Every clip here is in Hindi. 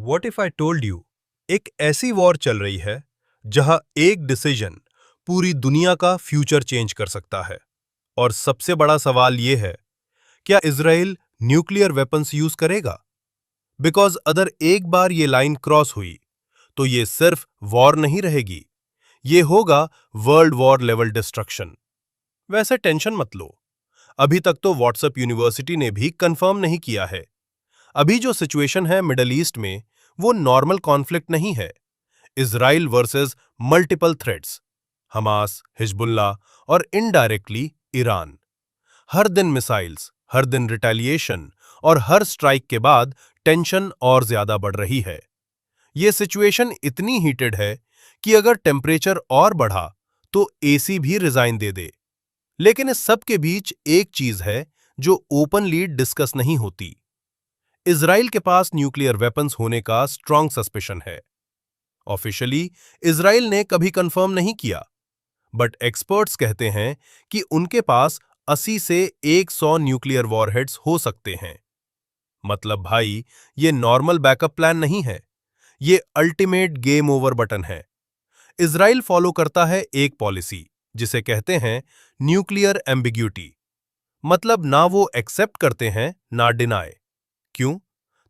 What if I told you एक ऐसी वॉर चल रही है जहां एक डिसीजन पूरी दुनिया का फ्यूचर चेंज कर सकता है। और सबसे बड़ा सवाल यह है, क्या इजराइल न्यूक्लियर वेपन्स यूज करेगा? बिकॉज अगर एक बार ये लाइन क्रॉस हुई तो ये सिर्फ वॉर नहीं रहेगी, ये होगा वर्ल्ड वॉर लेवल डिस्ट्रक्शन। वैसे टेंशन मत लो, अभी तक तो व्हाट्सएप यूनिवर्सिटी ने भी कंफर्म नहीं किया है। अभी जो सिचुएशन है मिडल ईस्ट में, वो नॉर्मल कॉन्फ्लिक्ट नहीं है। Israel versus multiple threats, Hamas, Hezbollah और इनडायरेक्टली ईरान। हर दिन मिसाइल्स, हर दिन रिटेलिएशन और हर स्ट्राइक के बाद टेंशन और ज्यादा बढ़ रही है। यह सिचुएशन इतनी हीटेड है कि अगर टेम्परेचर और बढ़ा तो एसी भी रिजाइन दे दे। लेकिन इस सब के बीच एक चीज है जो ओपनली डिस्कस नहीं होती। इजराइल के पास न्यूक्लियर वेपन्स होने का स्ट्रांग सस्पिशन है। ऑफिशियली इजराइल ने कभी कंफर्म नहीं किया, बट एक्सपर्ट्स कहते हैं कि उनके पास 80 से 100 न्यूक्लियर वॉरहेड्स हो सकते हैं। मतलब भाई, ये नॉर्मल बैकअप प्लान नहीं है, ये अल्टीमेट गेम ओवर बटन है। इजराइल फॉलो करता है एक पॉलिसी जिसे कहते हैं न्यूक्लियर एम्बिग्यूटी। मतलब ना वो एक्सेप्ट करते हैं ना डिनाय। क्यों?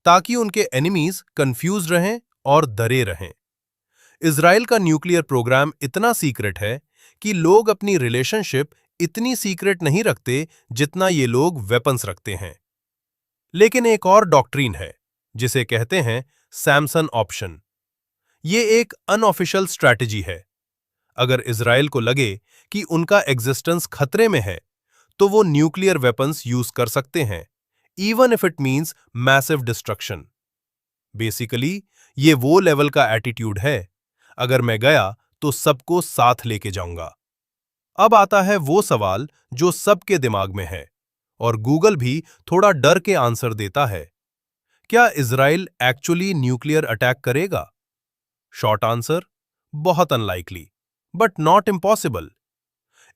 ताकि उनके एनिमीज कंफ्यूज रहें और डरे रहें। इजराइल का न्यूक्लियर प्रोग्राम इतना सीक्रेट है कि लोग अपनी रिलेशनशिप इतनी सीक्रेट नहीं रखते जितना ये लोग वेपन्स रखते हैं। लेकिन एक और डॉक्ट्रीन है जिसे कहते हैं सैमसन ऑप्शन। ये एक अनऑफिशियल स्ट्रैटेजी है। अगर इजराइल को लगे कि उनका एग्जिस्टेंस खतरे में है तो वो न्यूक्लियर वेपन्स यूज कर सकते हैं, even if it means massive destruction. Basically ये वो लेवल का एटीट्यूड है, अगर मैं गया तो सबको साथ लेके जाऊंगा। अब आता है वो सवाल जो सबके दिमाग में है, और गूगल भी थोड़ा डर के आंसर देता है। क्या इजराइल एक्चुअली न्यूक्लियर अटैक करेगा? शॉर्ट आंसर, बहुत unlikely, but not impossible.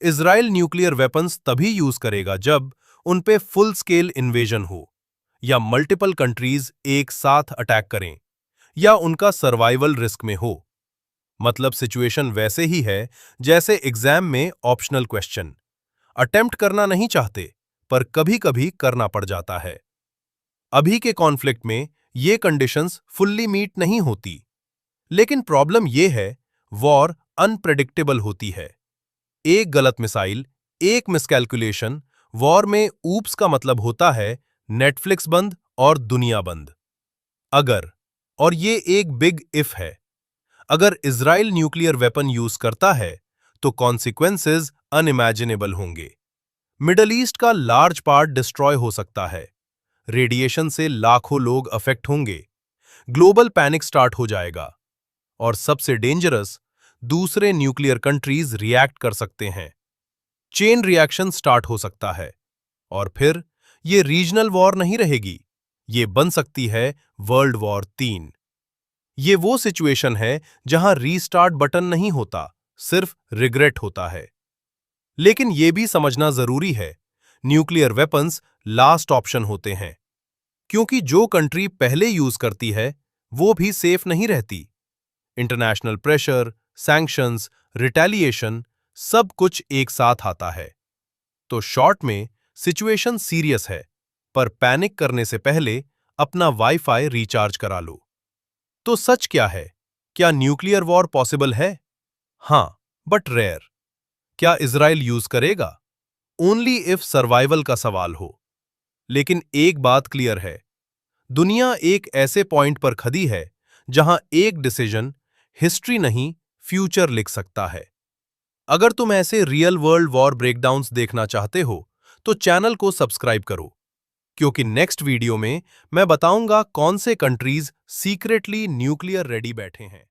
Israel nuclear weapons तभी यूज करेगा जब उन पे फुल स्केल इन्वेजन हो, या मल्टीपल कंट्रीज एक साथ अटैक करें, या उनका सर्वाइवल रिस्क में हो। मतलब सिचुएशन वैसे ही है जैसे एग्जाम में ऑप्शनल क्वेश्चन। अटेम्प्ट करना नहीं चाहते, पर कभी-कभी करना पड़ जाता है। अभी के कॉन्फ्लिक्ट में ये कंडीशंस फुल्ली मीट नहीं होती। लेकिन प्रॉब्लम ये है, वॉर अनप्रेडिक्टेबल होती है। एक गलत मिसाइल, एक मिसकैलकुलेशन, वॉर में ऊप्स का मतलब होता है नेटफ्लिक्स बंद और दुनिया बंद। अगर, और ये एक बिग इफ है, अगर इजराइल न्यूक्लियर वेपन यूज करता है तो कॉन्सिक्वेंसेस अनइमेजिनेबल होंगे। मिडल ईस्ट का लार्ज पार्ट डिस्ट्रॉय हो सकता है, रेडिएशन से लाखों लोग अफेक्ट होंगे, ग्लोबल पैनिक स्टार्ट हो जाएगा, और सबसे डेंजरस, दूसरे न्यूक्लियर कंट्रीज रिएक्ट कर सकते हैं। चेन रिएक्शन स्टार्ट हो सकता है, और फिर ये रीजनल वॉर नहीं रहेगी, ये बन सकती है वर्ल्ड वॉर 3। ये वो सिचुएशन है जहां रीस्टार्ट बटन नहीं होता, सिर्फ रिग्रेट होता है। लेकिन यह भी समझना जरूरी है, न्यूक्लियर वेपन्स लास्ट ऑप्शन होते हैं, क्योंकि जो कंट्री पहले यूज करती है वो भी सेफ नहीं रहती। इंटरनेशनल प्रेशर, सैंक्शंस, रिटेलिएशन, सब कुछ एक साथ आता है। तो शॉर्ट में सिचुएशन सीरियस है, पर पैनिक करने से पहले अपना वाईफाई रिचार्ज करा लो। तो सच क्या है? क्या न्यूक्लियर वॉर पॉसिबल है? हां, बट रेयर। क्या इजराइल यूज करेगा? ओनली इफ सर्वाइवल का सवाल हो। लेकिन एक बात क्लियर है, दुनिया एक ऐसे पॉइंट पर खड़ी है जहां एक डिसीजन हिस्ट्री नहीं, फ्यूचर लिख सकता है। अगर तुम ऐसे रियल वर्ल्ड वॉर ब्रेकडाउन्स देखना चाहते हो तो चैनल को सब्सक्राइब करो, क्योंकि नेक्स्ट वीडियो में मैं बताऊंगा कौन से कंट्रीज सीक्रेटली न्यूक्लियर रेडी बैठे हैं।